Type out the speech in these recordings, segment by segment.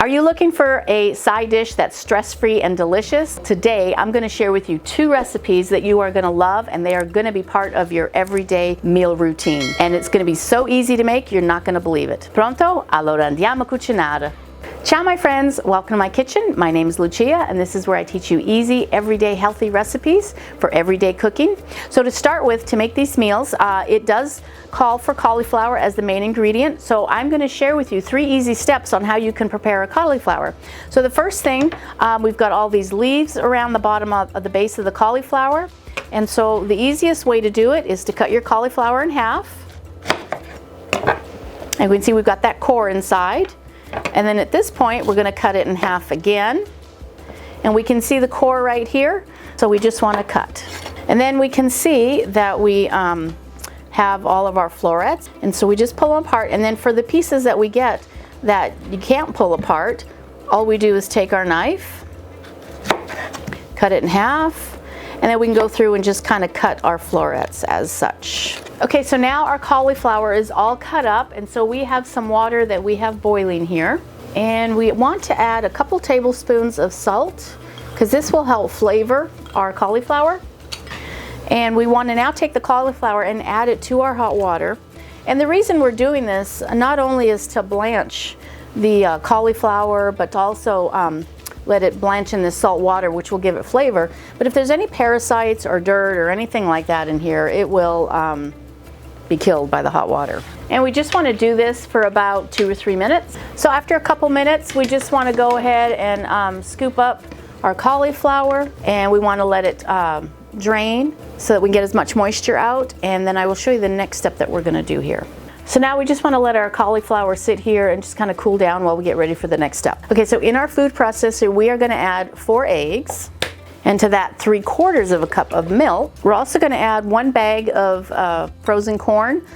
Are you looking for a side dish that's stress-free and delicious? Today, I'm going to share with you 2 recipes that you are going to love, and they are going to be part of your everyday meal routine. And it's going to be so easy to make, you're not going to believe it. Pronto? Allora andiamo a cucinare. Ciao my friends, welcome to my kitchen. My name is Lucia and this is where I teach you easy, everyday healthy recipes for everyday cooking. So to start with, to make these meals, it does call for cauliflower as the main ingredient. So I'm going to share with you 3 easy steps on how you can prepare a cauliflower. So the first thing, we've got all these leaves around the bottom of the base of the cauliflower. And so the easiest way to do it is to cut your cauliflower in half. And we can see we've got that core inside. And then at this point, we're going to cut it in half again. And we can see the core right here, so we just want to cut. And then we can see that we have all of our florets. And so we just pull them apart. And then for the pieces that we get that you can't pull apart, all we do is take our knife, cut it in half, and then we can go through and just kind of cut our florets as such. Okay, so now our cauliflower is all cut up, and so we have some water that we have boiling here. And we want to add a couple tablespoons of salt, because this will help flavor our cauliflower. And we want to now take the cauliflower and add it to our hot water. And the reason we're doing this not only is to blanch the cauliflower, but also let it blanch in this salt water, which will give it flavor. But if there's any parasites or dirt or anything like that in here, it will be killed by the hot water. And we just want to do this for about 2 or 3 minutes. So after a couple minutes, we just want to go ahead and scoop up our cauliflower, and we want to let it drain so that we can get as much moisture out. And then I will show you the next step that we're going to do here. So now we just want to let our cauliflower sit here and just kind of cool down while we get ready for the next step. Okay, so in our food processor, we are going to add 4 eggs. And to that, 3/4 of a cup of milk. We're also going to add 1 bag of frozen corn.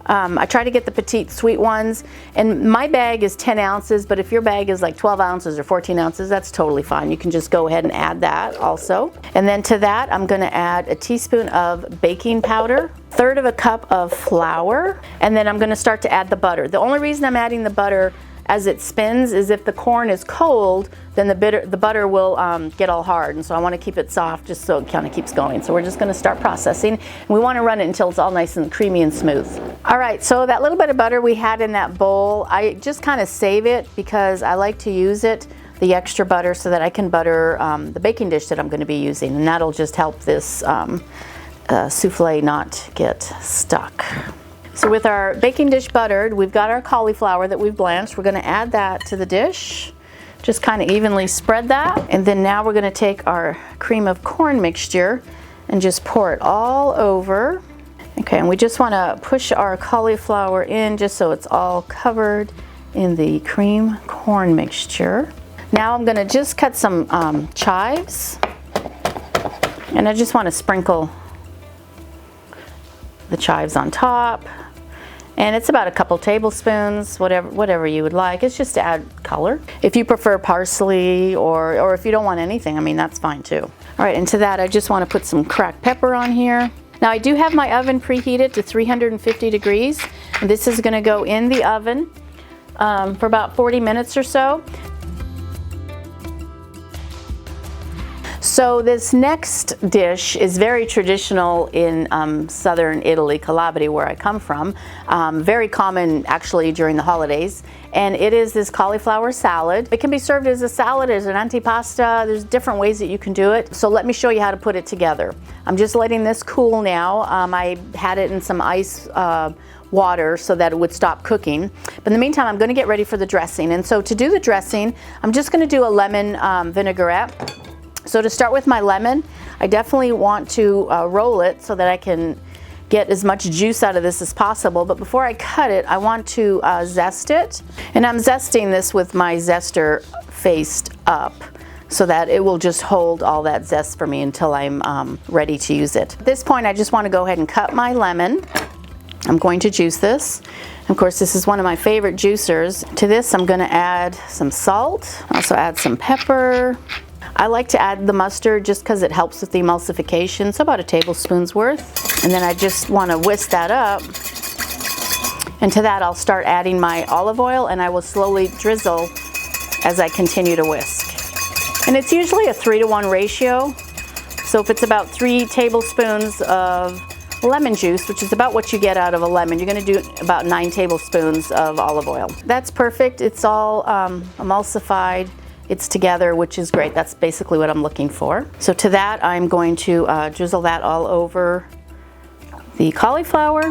I try to get the petite sweet ones, and my bag is 10 ounces, but if your bag is like 12 ounces or 14 ounces, that's totally fine. You can just go ahead and add that also. And then to that, I'm going to add a teaspoon of baking powder, 1/3 of a cup of flour, and then I'm going to start to add the butter. The only reason I'm adding the butter as it spins is if the corn is cold, then the butter will get all hard, and so I want to keep it soft just so it kind of keeps going. So we're just going to start processing, and we want to run it until it's all nice and creamy and smooth. All right, so that little bit of butter we had in that bowl, I just kind of save it because I like to use it, the extra butter, so that I can butter the baking dish that I'm going to be using, and that'll just help this souffle not get stuck. So with our baking dish buttered, we've got our cauliflower that we've blanched. We're going to add that to the dish. Just kind of evenly spread that. And then now we're going to take our cream of corn mixture and just pour it all over. Okay, and we just want to push our cauliflower in just so it's all covered in the cream corn mixture. Now I'm going to just cut some chives. And I just want to sprinkle the chives on top. And it's about a couple tablespoons, whatever you would like. It's just to add color. If you prefer parsley or if you don't want anything, I mean, that's fine too. All right, and to that, I just want to put some cracked pepper on here. Now I do have my oven preheated to 350 degrees. And this is going to go in the oven for about 40 minutes or so. So this next dish is very traditional in southern Italy, Calabria, where I come from. Very common actually during the holidays. And it is this cauliflower salad. It can be served as a salad, as an antipasta. There's different ways that you can do it. So let me show you how to put it together. I'm just letting this cool now. I had it in some ice water so that it would stop cooking. But in the meantime, I'm going to get ready for the dressing. And so to do the dressing, I'm just going to do a lemon vinaigrette. So to start with my lemon, I definitely want to roll it so that I can get as much juice out of this as possible. But before I cut it, I want to zest it. And I'm zesting this with my zester faced up so that it will just hold all that zest for me until I'm ready to use it. At this point, I just want to go ahead and cut my lemon. I'm going to juice this. Of course, this is one of my favorite juicers. To this, I'm going to add some salt. Also add some pepper. I like to add the mustard just because it helps with the emulsification, so about a tablespoon's worth. And then I just want to whisk that up. And to that I'll start adding my olive oil, and I will slowly drizzle as I continue to whisk. And it's usually a 3-to-1 ratio. So if it's about 3 tablespoons of lemon juice, which is about what you get out of a lemon, you're going to do about 9 tablespoons of olive oil. That's perfect. It's all emulsified. It's together, which is great. That's basically what I'm looking for. So to that, I'm going to drizzle that all over the cauliflower.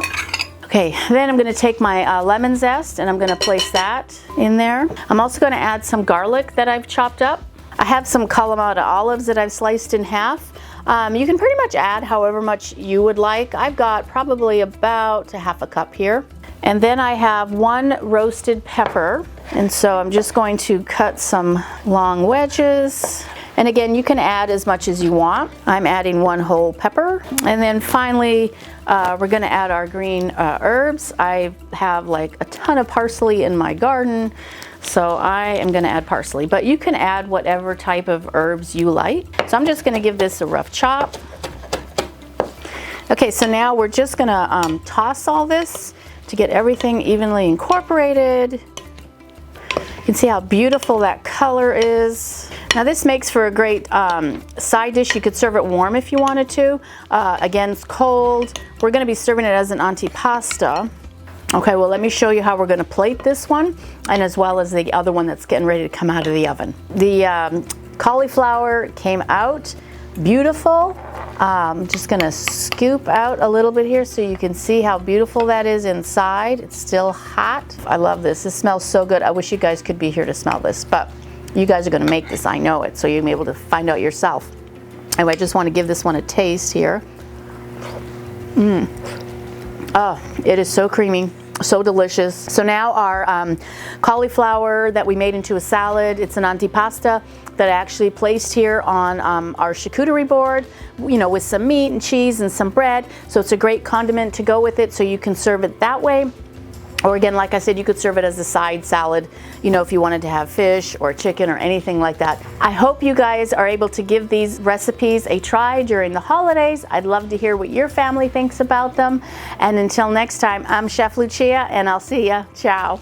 Okay, then I'm going to take my lemon zest and I'm going to place that in there. I'm also going to add some garlic that I've chopped up. I have some Kalamata olives that I've sliced in half. You can pretty much add however much you would like. I've got probably about a half a cup here. And then I have 1 roasted pepper. And so I'm just going to cut some long wedges. And again, you can add as much as you want. I'm adding 1 whole pepper. And then finally, we're gonna add our green herbs. I have like a ton of parsley in my garden. So I am gonna add parsley, but you can add whatever type of herbs you like. So I'm just gonna give this a rough chop. Okay, so now we're just gonna toss all this to get everything evenly incorporated. You can see how beautiful that color is. Now this makes for a great side dish. You could serve it warm if you wanted to. Again, it's cold. We're gonna be serving it as an antipasta. Okay, well let me show you how we're gonna plate this one, and as well as the other one that's getting ready to come out of the oven. The cauliflower came out beautiful. I'm just gonna scoop out a little bit here so you can see how beautiful that is inside. It's still hot. I love this. This smells so good. I wish you guys could be here to smell this, but you guys are gonna make this, I know it, so you'll be able to find out yourself. Anyway, I just wanna give this one a taste here. Oh, it is so creamy, so delicious. So now our cauliflower that we made into a salad, it's an antipasta that I actually placed here on our charcuterie board, you know, with some meat and cheese and some bread. So it's a great condiment to go with it, so you can serve it that way. Or again, like I said, you could serve it as a side salad, you know, if you wanted to have fish or chicken or anything like that. I hope you guys are able to give these recipes a try during the holidays. I'd love to hear what your family thinks about them. And until next time, I'm Chef Lucia, and I'll see ya. Ciao.